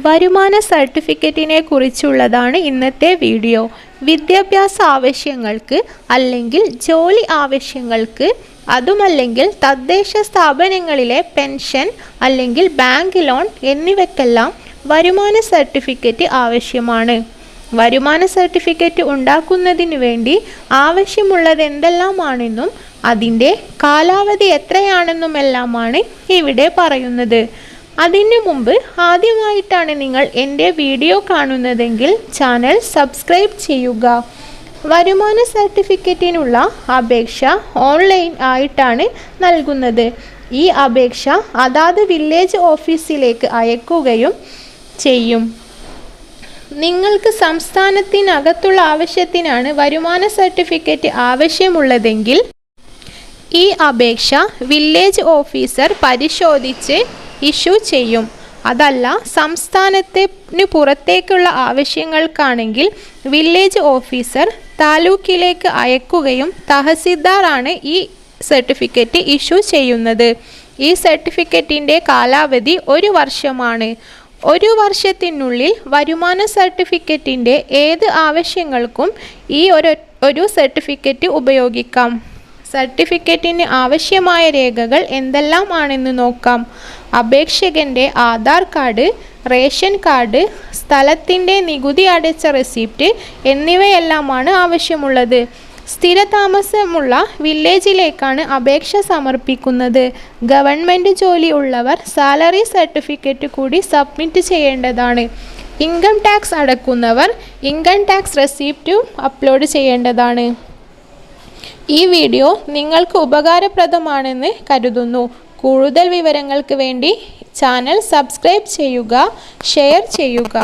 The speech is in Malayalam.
വരുമാന സർട്ടിഫിക്കറ്റിനെ കുറിച്ചുള്ളതാണ് ഇന്നത്തെ വീഡിയോ. വിദ്യാഭ്യാസ ആവശ്യങ്ങൾക്ക് അല്ലെങ്കിൽ ജോലി ആവശ്യങ്ങൾക്ക്, അതുമല്ലെങ്കിൽ തദ്ദേശ സ്ഥാപനങ്ങളിലെ പെൻഷൻ അല്ലെങ്കിൽ ബാങ്ക് ലോൺ എന്നിവയ്ക്കെല്ലാം വരുമാന സർട്ടിഫിക്കറ്റ് ആവശ്യമാണ്. വരുമാന സർട്ടിഫിക്കറ്റ് ഉണ്ടാക്കുന്നതിന് വേണ്ടി ആവശ്യമുള്ളത് എന്തെല്ലാമാണെന്നും അതിൻ്റെ കാലാവധി എത്രയാണെന്നുമെല്ലാമാണ് ഇവിടെ പറയുന്നത്. അതിനു മുമ്പ് ആദ്യമായിട്ടാണ് നിങ്ങൾ എൻ്റെ വീഡിയോ കാണുന്നതെങ്കിൽ ചാനൽ സബ്സ്ക്രൈബ് ചെയ്യുക. വരുമാന സർട്ടിഫിക്കറ്റിനുള്ള അപേക്ഷ ഓൺലൈൻ ആയിട്ടാണ് നൽകുന്നത്. ഈ അപേക്ഷ അതാത് വില്ലേജ് ഓഫീസിലേക്ക് അയക്കുകയും ചെയ്യും. നിങ്ങൾക്ക് സംസ്ഥാനത്തിനകത്തുള്ള ആവശ്യത്തിനാണ് വരുമാന സർട്ടിഫിക്കറ്റ് ആവശ്യമുള്ളതെങ്കിൽ ഈ അപേക്ഷ വില്ലേജ് ഓഫീസർ പരിശോധിച്ച് ഇഷ്യൂ ചെയ്യും. അതല്ല, സംസ്ഥാനത്തിന് പുറത്തേക്കുള്ള ആവശ്യങ്ങൾക്കാണെങ്കിൽ വില്ലേജ് ഓഫീസർ താലൂക്കിലേക്ക് അയക്കുകയും തഹസിൽദാറാണ് ഈ സർട്ടിഫിക്കറ്റ് ഇഷ്യൂ ചെയ്യുന്നത്. ഈ സർട്ടിഫിക്കറ്റിൻ്റെ കാലാവധി 1 വർഷമാണ്. 1 വർഷത്തിനുള്ളിൽ വരുമാന സർട്ടിഫിക്കറ്റിൻ്റെ ഏത് ആവശ്യങ്ങൾക്കും ഈ ഒരു സർട്ടിഫിക്കറ്റ് ഉപയോഗിക്കാം. സർട്ടിഫിക്കറ്റിന് ആവശ്യമായ രേഖകൾ എന്തെല്ലാം ആണെന്ന് നോക്കാം. അപേക്ഷകൻ്റെ ആധാർ കാർഡ്, റേഷൻ കാർഡ്, സ്ഥലത്തിൻ്റെ നികുതി അടച്ച റെസിപ്റ്റ് എന്നിവയെല്ലാമാണ് ആവശ്യമുള്ളത്. സ്ഥിരതാമസമുള്ള വില്ലേജിലേക്കാണ് അപേക്ഷ സമർപ്പിക്കുന്നത്. ഗവൺമെൻറ് ജോലി ഉള്ളവർ സാലറി സർട്ടിഫിക്കറ്റ് കൂടി സബ്മിറ്റ് ചെയ്യേണ്ടതാണ്. ഇൻകം ടാക്സ് അടക്കുന്നവർ ഇൻകം ടാക്സ് റെസിപ്റ്റും അപ്ലോഡ് ചെയ്യേണ്ടതാണ്. ഈ വീഡിയോ നിങ്ങൾക്ക് ഉപകാരപ്രദമാണെന്ന് കരുതുന്നു. കൂടുതൽ വിവരങ്ങൾക്ക് വേണ്ടി ചാനൽ സബ്സ്ക്രൈബ് ചെയ്യുക, ഷെയർ ചെയ്യുക.